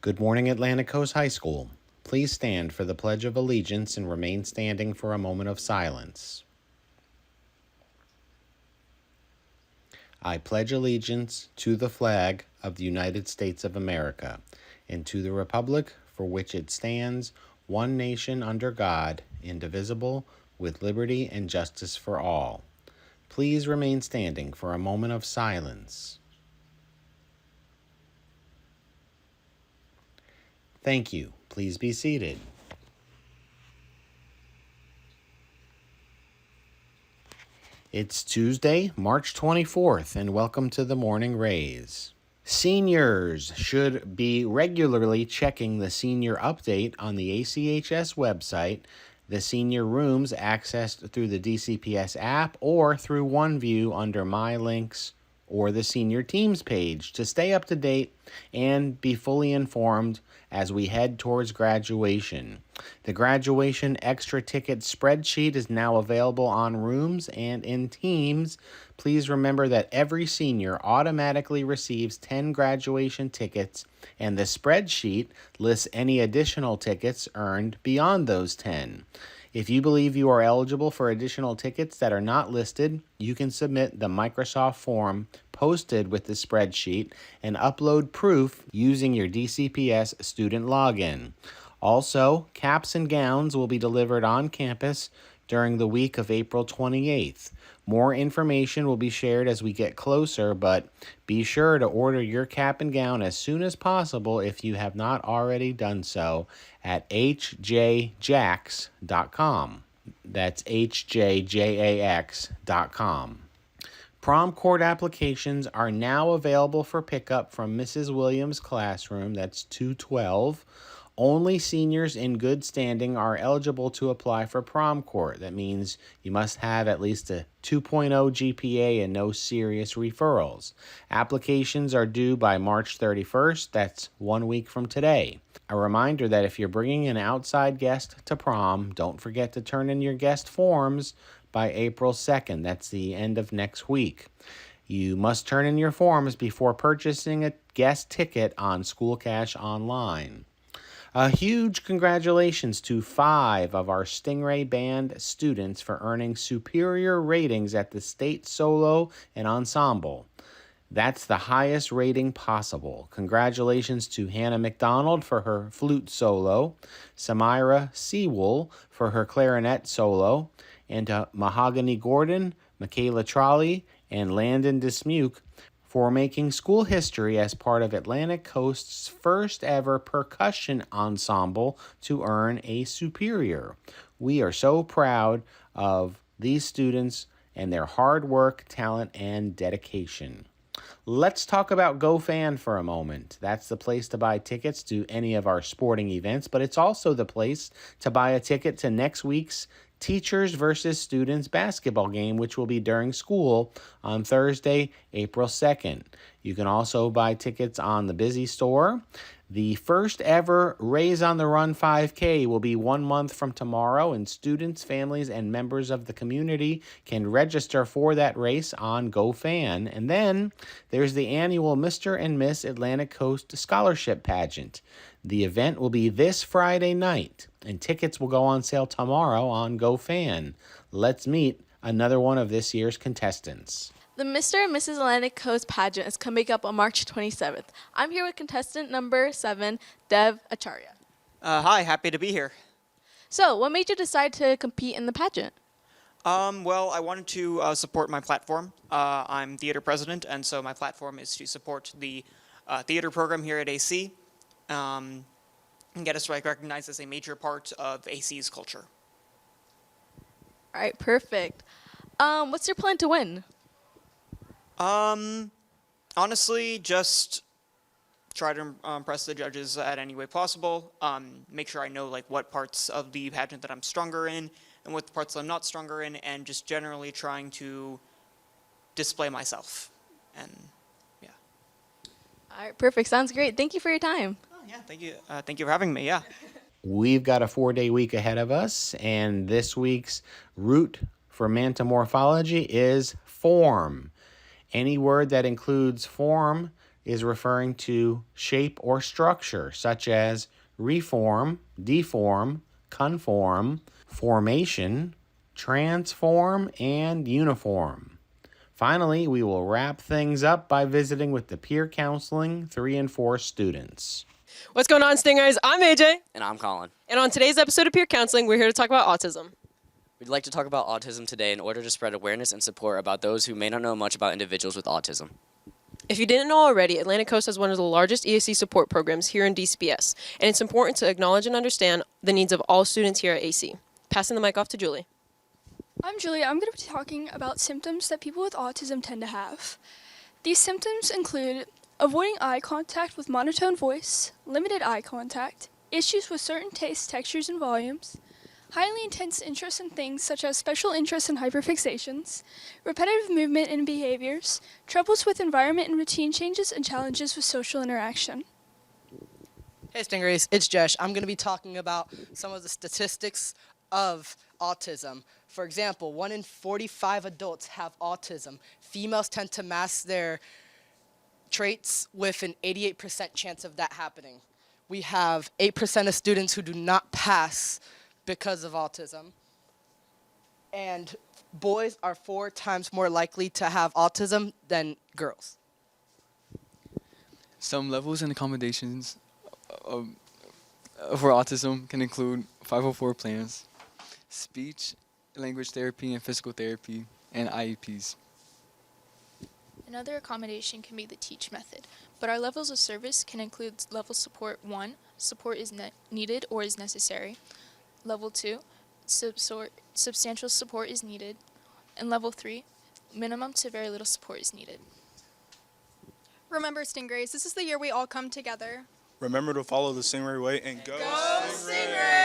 Good morning, Atlantic Coast High School. Please stand for the Pledge of Allegiance and remain standing for a moment of silence. I pledge allegiance to the flag of the United States of America and to the republic for which it stands, one nation under God, indivisible, with liberty and justice for all. Please remain standing for a moment of silence. Thank you. Please be seated. It's Tuesday, March 24th, and welcome to the Morning Rays. Seniors should be regularly checking the senior update on the ACHS website, the senior rooms accessed through the DCPS app, or through OneView under My Links or the Senior Teams page to stay up to date and be fully informed as we head towards graduation. The graduation extra ticket spreadsheet is now available on Rooms and in Teams. Please remember that every senior automatically receives 10 graduation tickets, and the spreadsheet lists any additional tickets earned beyond those 10. If you believe you are eligible for additional tickets that are not listed, you can submit the Microsoft form posted with the spreadsheet and upload proof using your DCPS student login. Also, caps and gowns will be delivered on campus during the week of April 28th. More information will be shared as we get closer, but be sure to order your cap and gown as soon as possible if you have not already done so at hjjax.com. That's hjjax.com. Prom court applications are now available for pickup from Mrs. Williams' classroom, that's 212. Only seniors in good standing are eligible to apply for prom court. That means you must have at least a 2.0 GPA and no serious referrals. Applications are due by March 31st. That's 1 week from today. A reminder that if you're bringing an outside guest to prom, don't forget to turn in your guest forms by April 2nd. That's the end of next week. You must turn in your forms before purchasing a guest ticket on School Cash Online. A huge congratulations to 5 of our Stingray Band students for earning superior ratings at the state solo and ensemble. That's the highest rating possible. Congratulations to Hannah McDonald for her flute solo, Samira Sewell for her clarinet solo, and to Mahogany Gordon, Michaela Trolley, and Landon Dismuke for making school history as part of Atlantic Coast's first ever percussion ensemble to earn a superior. We are so proud of these students and their hard work, talent, and dedication. Let's talk about GoFan for a moment. That's the place to buy tickets to any of our sporting events, but it's also the place to buy a ticket to next week's Teachers versus Students basketball game, which will be during school on Thursday, April 2nd. You can also buy tickets on the Busy Store. The first ever Rays on the Run 5K will be 1 month from tomorrow, and students, families, and members of the community can register for that race on GoFan. And then there's the annual Mr. and Miss Atlantic Coast Scholarship Pageant. The event will be this Friday night, and tickets will go on sale tomorrow on GoFan. Let's meet another one of this year's contestants. The Mr. and Mrs. Atlantic Coast pageant is coming up on March 27th. I'm here with contestant number 7, Dev Acharya. Hi, happy to be here. So, what made you decide to compete in the pageant? Well, I wanted to support my platform. I'm theater president, and so my platform is to support the theater program here at AC and get us recognized as a major part of AC's culture. All right, perfect. What's your plan to win? Honestly, just try to impress the judges at any way possible. Make sure I know what parts of the pageant that I'm stronger in and what parts I'm not stronger in, and just generally trying to display myself. And yeah. All right, perfect. Sounds great. Thank you for your time. Oh yeah, thank you. Thank you for having me. Yeah. We've got a 4-day week ahead of us, and this week's root for Manta Morphology is form. Any word that includes form is referring to shape or structure, such as reform, deform, conform, formation, transform, and uniform. Finally, we will wrap things up by visiting with the peer counseling 3 and 4 students. What's going on, Stingers? I'm AJ. And I'm Colin. And on today's episode of Peer Counseling, we're here to talk about autism. We'd like to talk about autism today in order to spread awareness and support about those who may not know much about individuals with autism. If you didn't know already, Atlantic Coast has one of the largest ESC support programs here in DCPS, and it's important to acknowledge and understand the needs of all students here at AC. Passing the mic off to Julie. I'm Julia. I'm going to be talking about symptoms that people with autism tend to have. These symptoms include avoiding eye contact with monotone voice, limited eye contact, issues with certain tastes, textures, and volumes, highly intense interest in things such as special interest and hyperfixations, repetitive movement and behaviors, troubles with environment and routine changes, and challenges with social interaction. Hey Stingrays, it's Jesh. I'm going to be talking about some of the statistics of autism. For example, 1 in 45 adults have autism. Females tend to mask their traits with an 88% chance of that happening. We have 8% of students who do not pass because of autism. And boys are 4 times more likely to have autism than girls. Some levels and accommodations for autism can include 504 plans, speech, language therapy, and physical therapy, and IEPs. Another accommodation can be the TEACH method, but our levels of service can include level support 1, support is needed or is necessary, level 2, substantial support is needed, and level 3, minimum to very little support is needed. Remember, Stingrays, this is the year we all come together. Remember to follow the Stingray way and go Stingray!